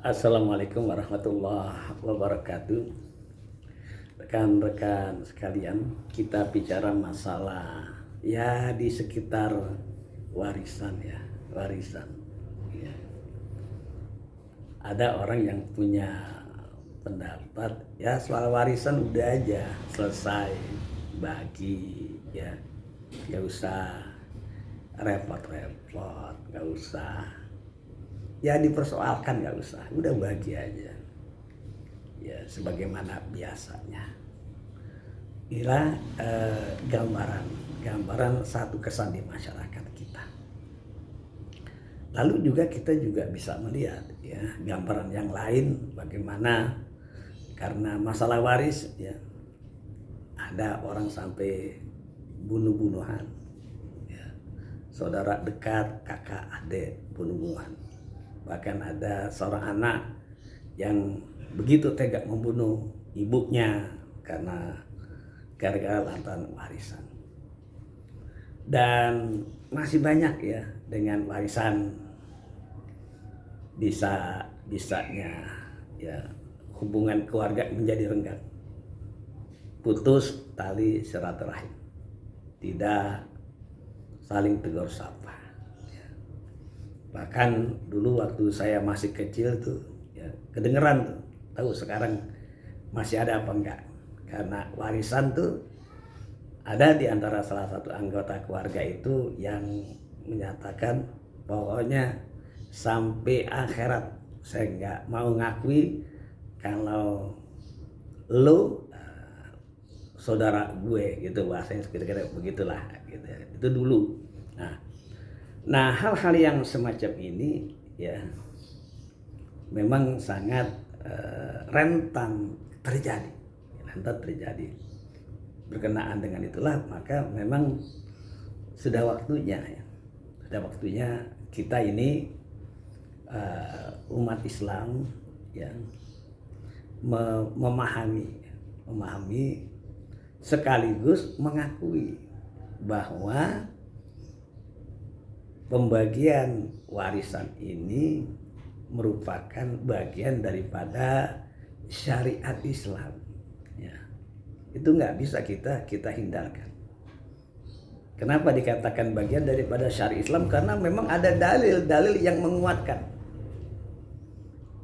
Assalamualaikum warahmatullahi wabarakatuh. Rekan-rekan sekalian, kita bicara masalah ya di sekitar warisan ya, warisan. Ya. Ada orang yang punya pendapat ya soal warisan udah aja selesai bagi ya, gak usah repot-repot, gak usah ya dipersoalkan, nggak usah, udah bagi aja ya sebagaimana biasanya. Inilah gambaran satu kesan di masyarakat kita. Lalu juga kita juga bisa melihat ya gambaran yang lain, bagaimana karena masalah waris ya ada orang sampai bunuh-bunuhan ya, saudara dekat, kakak, adik bunuh-bunuhan. Bahkan ada seorang anak yang begitu tega membunuh ibunya karena gara-gara lantaran warisan. Dan masih banyak ya dengan warisan bisanya ya hubungan keluarga menjadi renggang. Putus tali silaturahim. Tidak saling tegur sapa. Bahkan dulu waktu saya masih kecil tuh ya kedengeran tuh, tahu sekarang masih ada apa enggak, karena warisan tuh ada di antara salah satu anggota keluarga itu yang menyatakan pokoknya sampai akhirat saya nggak mau ngakui kalau lo saudara gue gitu, bahasanya kira-kira begitulah gitu. Itu dulu. Nah, hal-hal yang semacam ini ya memang sangat rentan terjadi. Berkenaan dengan itulah maka memang sudah waktunya kita ini umat Islam ya memahami sekaligus mengakui bahwa pembagian warisan ini merupakan bagian daripada syariat Islam. Ya. Itu nggak bisa kita hindarkan. Kenapa dikatakan bagian daripada syariat Islam? Karena memang ada dalil-dalil yang menguatkan.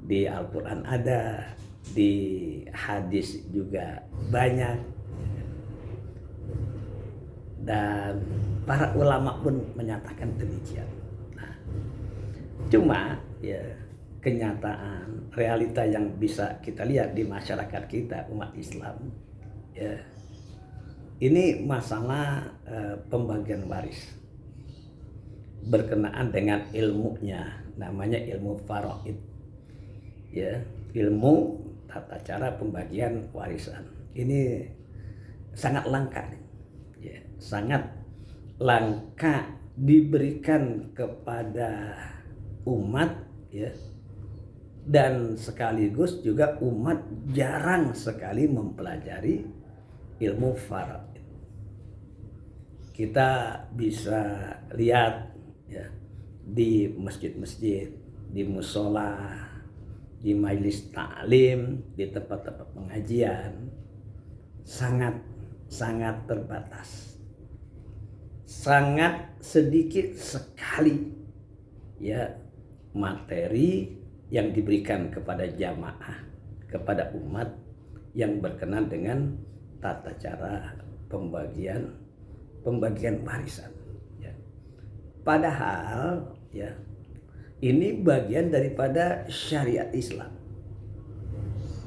Di Al-Quran ada, di hadis juga banyak. Dan para ulama pun menyatakan demikian. Nah, cuma ya kenyataan realita yang bisa kita lihat di masyarakat kita umat Islam ya ini masalah pembagian waris berkenaan dengan ilmunya, namanya ilmu faraid ya, ilmu tata cara pembagian warisan. Ini sangat langka ya, sangat langka diberikan kepada umat ya, dan sekaligus juga umat jarang sekali mempelajari ilmu faraid. Kita bisa lihat ya di masjid-masjid, di musola, di majelis taklim, di tempat-tempat pengajian sangat terbatas. Sangat sedikit sekali ya materi yang diberikan kepada jamaah, kepada umat yang berkenan dengan tata cara pembagian warisan ya. Padahal ya ini bagian daripada syariat Islam,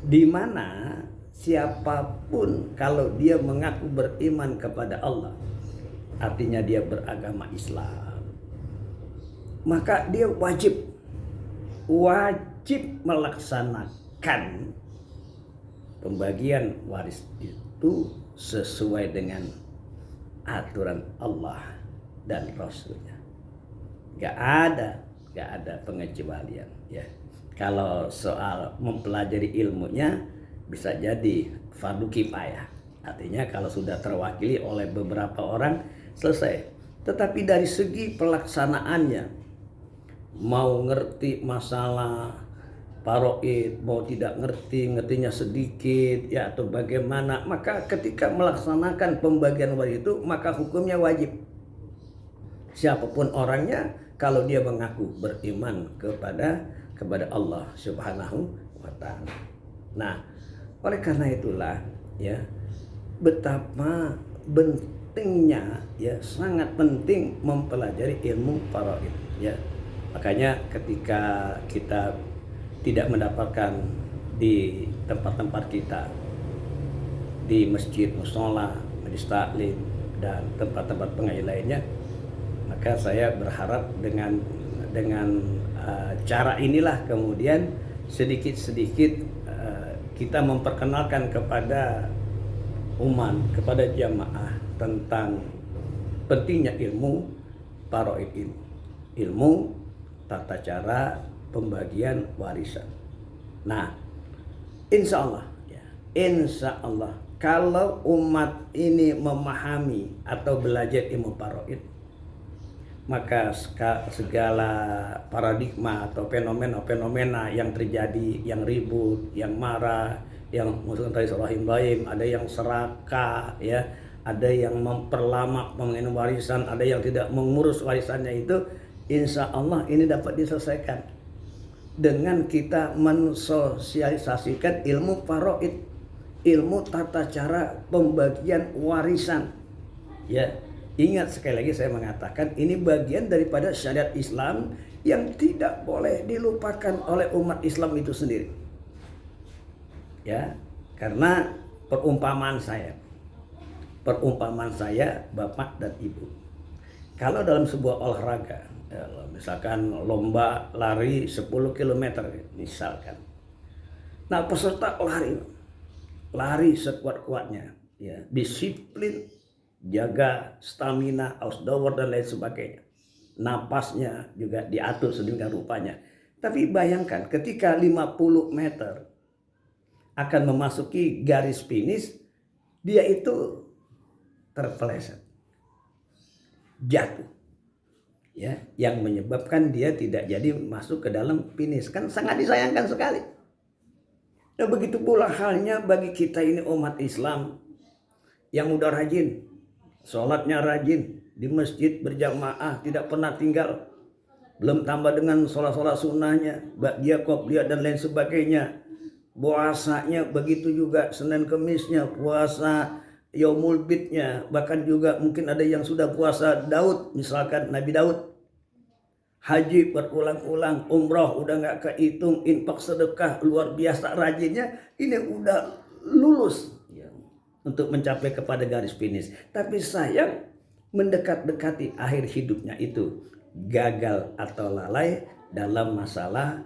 di mana siapapun kalau dia mengaku beriman kepada Allah, artinya dia beragama Islam, maka dia wajib melaksanakan pembagian waris itu sesuai dengan aturan Allah dan Rasulnya. Gak ada pengecualian ya. Kalau soal mempelajari ilmunya bisa jadi fardu kifayah, artinya kalau sudah terwakili oleh beberapa orang selesai. Tetapi dari segi pelaksanaannya, mau ngerti masalah paroid, mau tidak ngerti, ngertinya sedikit ya atau bagaimana, maka ketika melaksanakan pembagian waris itu maka hukumnya wajib. Siapapun orangnya, kalau dia mengaku beriman kepada Allah Subhanahu wa taala. Nah, oleh karena itulah ya, betapa pentingnya ya, sangat penting mempelajari ilmu faraid ya. Makanya ketika kita tidak mendapatkan di tempat-tempat kita, di masjid, musola, majelis taklim dan tempat-tempat pengajian lainnya, maka saya berharap dengan cara inilah kemudian sedikit-sedikit kita memperkenalkan kepada umat, kepada jamaah tentang pentingnya ilmu faraid ini, ilmu tata cara pembagian warisan. Nah, insya Allah kalau umat ini memahami atau belajar ilmu faraid, maka segala paradigma atau fenomena yang terjadi, yang ribut, yang marah, yang musuh tadi rahim, ada yang serakah ya, ada yang memperlama pembagian warisan, ada yang tidak mengurus warisannya, itu insya Allah ini dapat diselesaikan dengan kita mensosialisasikan ilmu faraid, ilmu tata cara pembagian warisan ya. Ingat, sekali lagi saya mengatakan ini bagian daripada syariat Islam yang tidak boleh dilupakan oleh umat Islam itu sendiri. Ya, karena perumpamaan saya Bapak dan Ibu, kalau dalam sebuah olahraga ya, misalkan lomba lari 10 km misalkan. Nah, peserta lari sekuat-kuatnya ya, disiplin, jaga stamina, outdoor dan lain sebagainya. Napasnya juga diatur sedemikian rupanya. Tapi bayangkan ketika 50 meter akan memasuki garis finish, dia itu terpeleset, jatuh. Ya, yang menyebabkan dia tidak jadi masuk ke dalam finish. Kan sangat disayangkan sekali. Nah, begitu pula halnya bagi kita ini umat Islam yang udah rajin, sholatnya rajin, di masjid berjamaah, tidak pernah tinggal. Belum tambah dengan sholat-sholat sunnahnya, ba'diyah, qobliyah dan lain sebagainya. Puasanya begitu juga, Senin Kemisnya, puasa Yaumul Bidnya. Bahkan juga mungkin ada yang sudah puasa Daud, misalkan Nabi Daud. Haji berulang-ulang, umroh udah gak kehitung, infak sedekah luar biasa rajinnya. Ini udah lulus untuk mencapai kepada garis finish. Tapi sayang, mendekat-dekati akhir hidupnya itu gagal atau lalai dalam masalah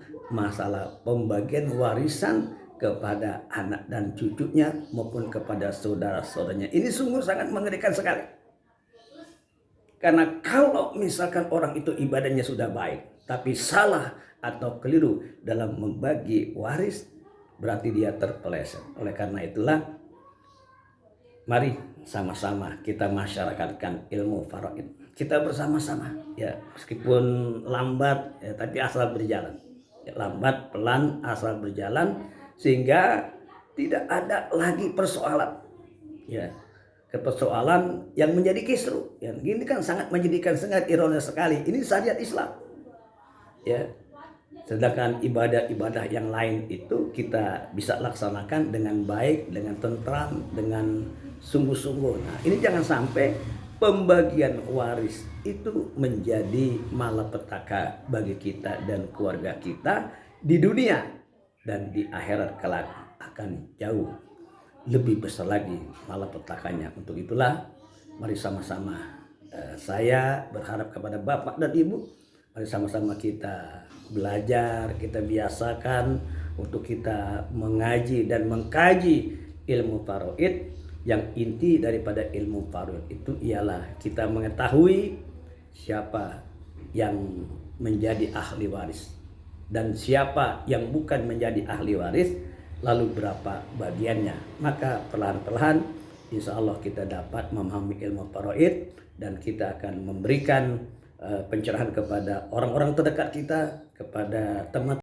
pembagian warisan kepada anak dan cucunya maupun kepada saudara-saudaranya. Ini sungguh sangat mengerikan sekali. Karena kalau misalkan orang itu ibadahnya sudah baik, tapi salah atau keliru dalam membagi waris, berarti dia terpeleset. Oleh karena itulah, mari sama-sama kita masyarakatkan ilmu faraid. Kita bersama-sama ya, meskipun lambat ya, tapi asal berjalan. Ya, lambat pelan asal berjalan sehingga tidak ada lagi persoalan. Ya, persoalan yang menjadi kisru. Ya, ini kan sangat menjadikan sangat ironis sekali. Ini syariat Islam. Ya. Sedangkan ibadah-ibadah yang lain itu kita bisa laksanakan dengan baik, dengan tentram, dengan sungguh-sungguh. Nah, ini jangan sampai pembagian waris itu menjadi malapetaka bagi kita dan keluarga kita di dunia, dan di akhirat kelak akan jauh lebih besar lagi malapetakanya. Untuk itulah mari sama-sama, saya berharap kepada Bapak dan Ibu, mari sama-sama kita belajar, kita biasakan untuk kita mengaji dan mengkaji ilmu faraid. Yang inti daripada ilmu faraid itu ialah kita mengetahui siapa yang menjadi ahli waris dan siapa yang bukan menjadi ahli waris, lalu berapa bagiannya. Maka perlahan-lahan insya Allah kita dapat memahami ilmu faraid dan kita akan memberikan pencerahan kepada orang-orang terdekat kita, kepada teman